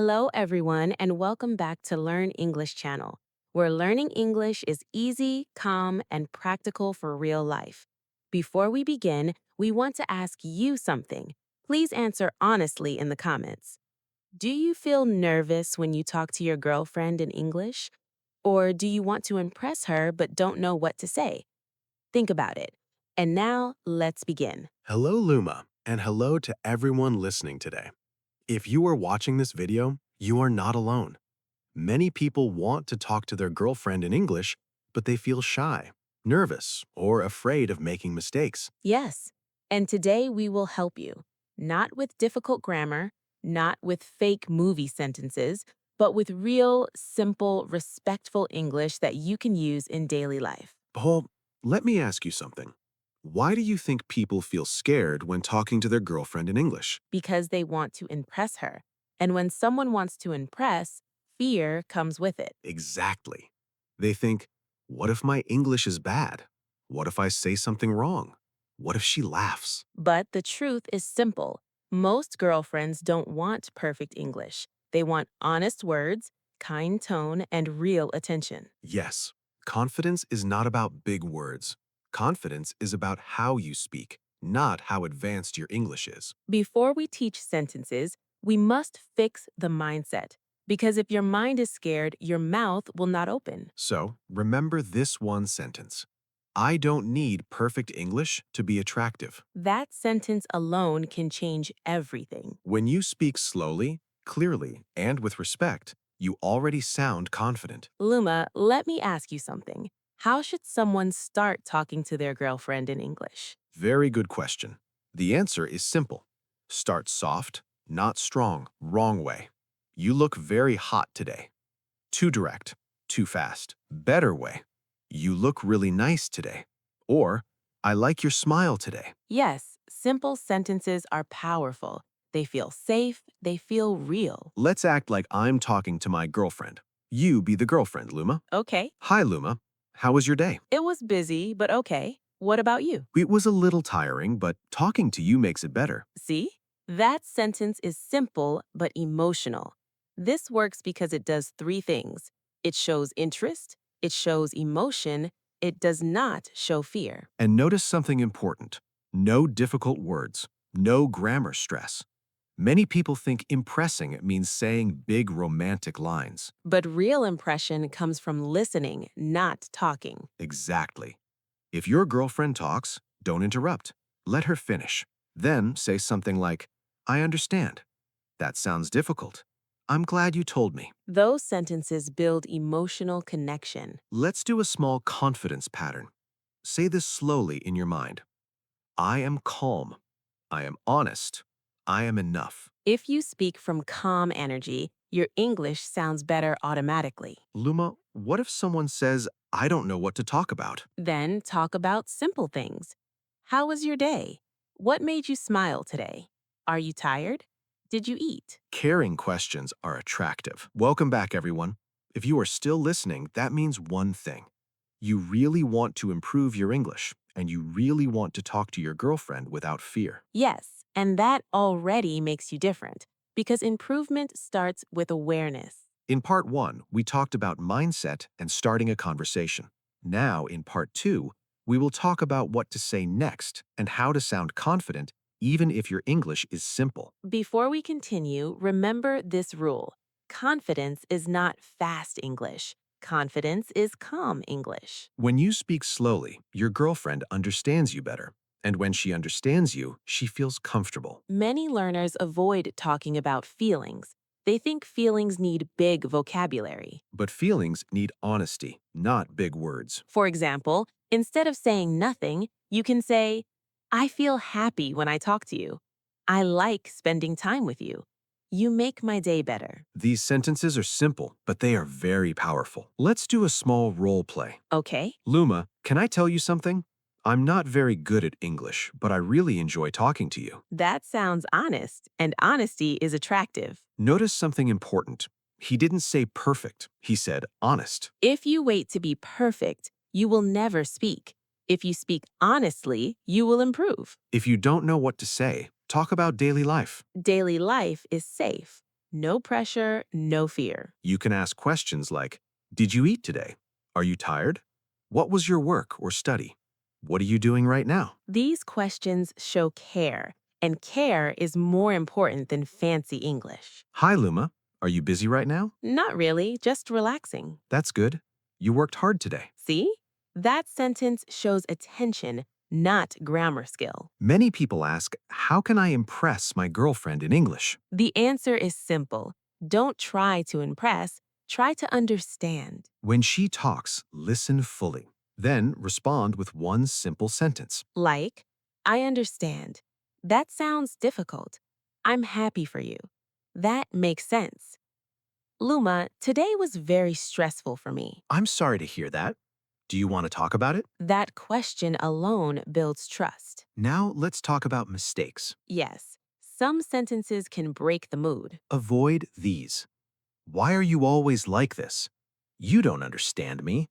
Hello, everyone, and welcome back to Learn English channel, where learning English is easy, calm, and practical for real life. Before we begin, we want to ask you something. Please answer honestly in the comments. Do you feel nervous when you talk to your girlfriend in English? Or do you want to impress her but don't know what to say? Think about it. And now, let's begin. Hello, Luma, and hello to everyone listening today. If you are watching this video, you are not alone. Many people want to talk to their girlfriend in English, but they feel shy, nervous, or afraid of making mistakes. Yes, and today we will help you, not with difficult grammar, not with fake movie sentences, but with real, simple, respectful English that you can use in daily life. Paul, let me ask you something. Why do you think people feel scared when talking to their girlfriend in English? Because they want to impress her. And when someone wants to impress, fear comes with it. Exactly. They think, what if my English is bad? What if I say something wrong? What if she laughs? But the truth is simple. Most girlfriends don't want perfect English. They want honest words, kind tone, and real attention. Yes, confidence is not about big words. Confidence is about how you speak, not how advanced your English is. Before we teach sentences, we must fix the mindset. Because if your mind is scared, your mouth will not open. So, remember this one sentence. I don't need perfect English to be attractive. That sentence alone can change everything. When you speak slowly, clearly, and with respect, you already sound confident. Luma, let me ask you something. How should someone start talking to their girlfriend in English? Very good question. The answer is simple. Start soft, not strong, wrong way. You look very hot today. Too direct, too fast, better way. You look really nice today. Or, I like your smile today. Yes, simple sentences are powerful. They feel safe, they feel real. Let's act like I'm talking to my girlfriend. You be the girlfriend, Luma. Okay, Hi, Luma. How was your day? it was busy, but okay. What about you? It was a little tiring, but talking to you makes it better. See? That sentence is simple but emotional. This works because it does three things. It shows interest, it shows emotion, it does not show fear. And notice something important. No difficult words. No grammar stress. Many people think impressing means saying big romantic lines. But real impression comes from listening, not talking. Exactly. If your girlfriend talks, don't interrupt. Let her finish. Then say something like, I understand. That sounds difficult. I'm glad you told me. Those sentences build emotional connection. Let's do a small confidence pattern. Say this slowly in your mind. I am calm. I am honest. I am enough. If you speak from calm energy, your English sounds better automatically. Luma, what if someone says, I don't know what to talk about? Then talk about simple things. How was your day? What made you smile today? Are you tired? Did you eat? Caring questions are attractive. Welcome back, everyone. If you are still listening, that means one thing. You really want to improve your English, and you really want to talk to your girlfriend without fear. Yes, and that already makes you different because improvement starts with awareness. In part 1, we talked about mindset and starting a conversation. Now, in part 2, we will talk about what to say next and how to sound confident even if your English is simple. Before we continue, remember this rule. Confidence is not fast English. Confidence is calm English. When you speak slowly, your girlfriend understands you better. And when she understands you, she feels comfortable. Many learners avoid talking about feelings. They think feelings need big vocabulary. But feelings need honesty, not big words. For example, instead of saying nothing, you can say, I feel happy when I talk to you. I like spending time with you. You make my day better. These sentences are simple, but they are very powerful. Let's do a small role play. Okay? Luma, can I tell you something? I'm not very good at English, but I really enjoy talking to you. That sounds honest, and honesty is attractive. Notice something important. He didn't say perfect. He said honest. If you wait to be perfect, you will never speak. If you speak honestly, you will improve. If you don't know what to say, talk about daily life. Daily life is safe. No pressure, no fear. You can ask questions like, did you eat today? Are you tired? What was your work or study? What are you doing right now? These questions show care, and care is more important than fancy English. Hi, Luma. Are you busy right now? Not really, just relaxing. That's good. You worked hard today. See? That sentence shows attention, not grammar skill. Many people ask, how can I impress my girlfriend in English? The answer is simple. Don't try to impress, try to understand. When she talks, listen fully. Then respond with one simple sentence. Like, I understand. That sounds difficult. I'm happy for you. That makes sense. Luma, today was very stressful for me. I'm sorry to hear that. Do you want to talk about it? That question alone builds trust. Now let's talk about mistakes. Yes, some sentences can break the mood. Avoid these. Why are you always like this? You don't understand me.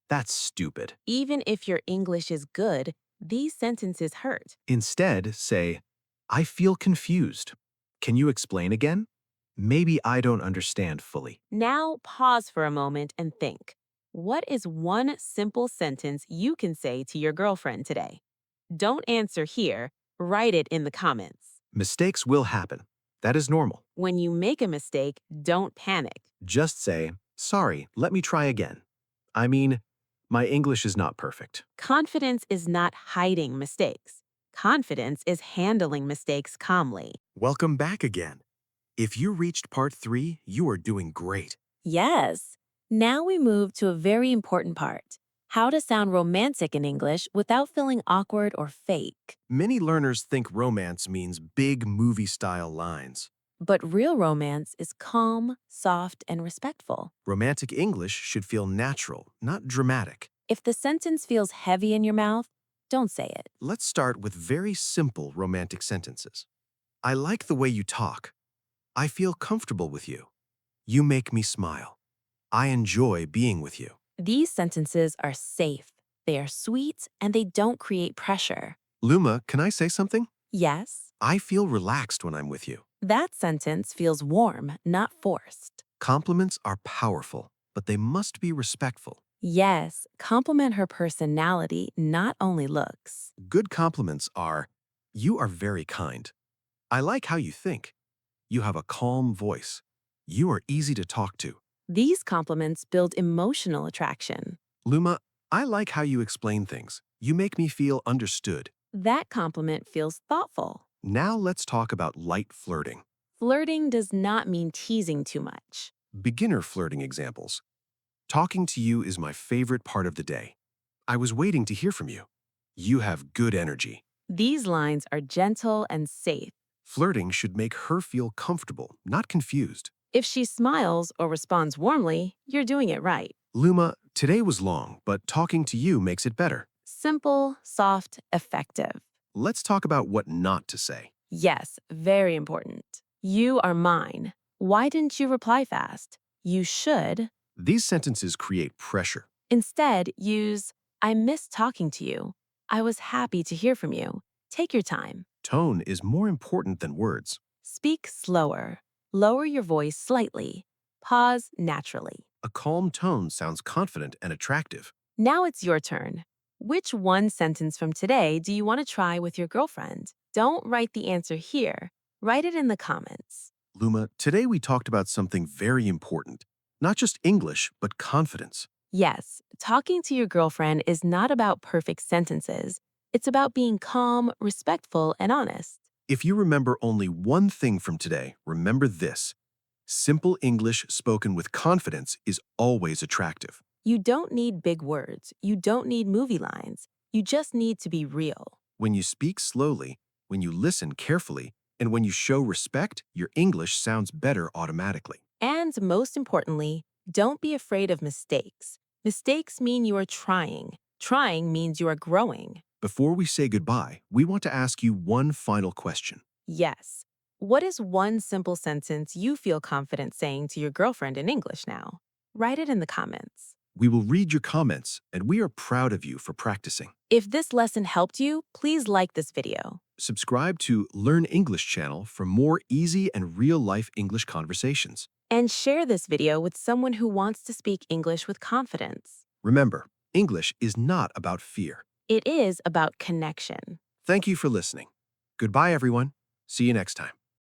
That's stupid. Even if your English is good, these sentences hurt. Instead, say, I feel confused. Can you explain again? Maybe I don't understand fully. Now pause for a moment and think. What is one simple sentence you can say to your girlfriend today? Don't answer here, write it in the comments. Mistakes will happen. That is normal. When you make a mistake, don't panic. Just say, sorry, let me try again. I mean, my English is not perfect. Confidence is not hiding mistakes. Confidence is handling mistakes calmly. Welcome back again. If you reached part 3, you are doing great. Yes. Now we move to a very important part. How to sound romantic in English without feeling awkward or fake. Many learners think romance means big movie-style lines. But real romance is calm, soft, and respectful. Romantic English should feel natural, not dramatic. If the sentence feels heavy in your mouth, don't say it. Let's start with very simple romantic sentences. I like the way you talk. I feel comfortable with you. You make me smile. I enjoy being with you. These sentences are safe, they are sweet, and they don't create pressure. Luma, can I say something? Yes, I feel relaxed when I'm with you. that sentence feels warm, not forced. Compliments are powerful, but they must be respectful. Yes, compliment her personality, not only looks. Good compliments are, you are very kind. I like how you think. You have a calm voice. You are easy to talk to. These compliments build emotional attraction. Luma, I like how you explain things. You make me feel understood. That compliment feels thoughtful. Now let's talk about light flirting. Flirting does not mean teasing too much. Beginner flirting examples. Talking to you is my favorite part of the day. I was waiting to hear from you. You have good energy. These lines are gentle and safe. Flirting should make her feel comfortable, not confused. If she smiles or responds warmly, you're doing it right. Luma, today was long, but talking to you makes it better. Simple, soft, effective. Let's talk about what not to say. Yes, very important. You are mine. Why didn't you reply fast? You should. These sentences create pressure. Instead, use I miss talking to you. I was happy to hear from you. Take your time. Tone is more important than words. Speak slower. Lower your voice slightly. Pause naturally. A calm tone sounds confident and attractive. Now it's your turn. Which one sentence from today do you want to try with your girlfriend? Don't write the answer here. Write it in the comments. Luma, today we talked about something very important. Not just English, but confidence. Yes, talking to your girlfriend is not about perfect sentences. It's about being calm, respectful, and honest. If you remember only one thing from today, remember this. Simple English spoken with confidence is always attractive. You don't need big words. You don't need movie lines. You just need to be real. When you speak slowly, when you listen carefully, and when you show respect, your English sounds better automatically. And most importantly, don't be afraid of mistakes. Mistakes mean you are trying. Trying means you are growing. Before we say goodbye, we want to ask you one final question. Yes. What is one simple sentence you feel confident saying to your girlfriend in English now? Write it in the comments. We will read your comments, and we are proud of you for practicing. If this lesson helped you, please like this video. Subscribe to Learn English channel for more easy and real-life English conversations. And share this video with someone who wants to speak English with confidence. Remember, English is not about fear. It is about connection. Thank you for listening. Goodbye, everyone. See you next time.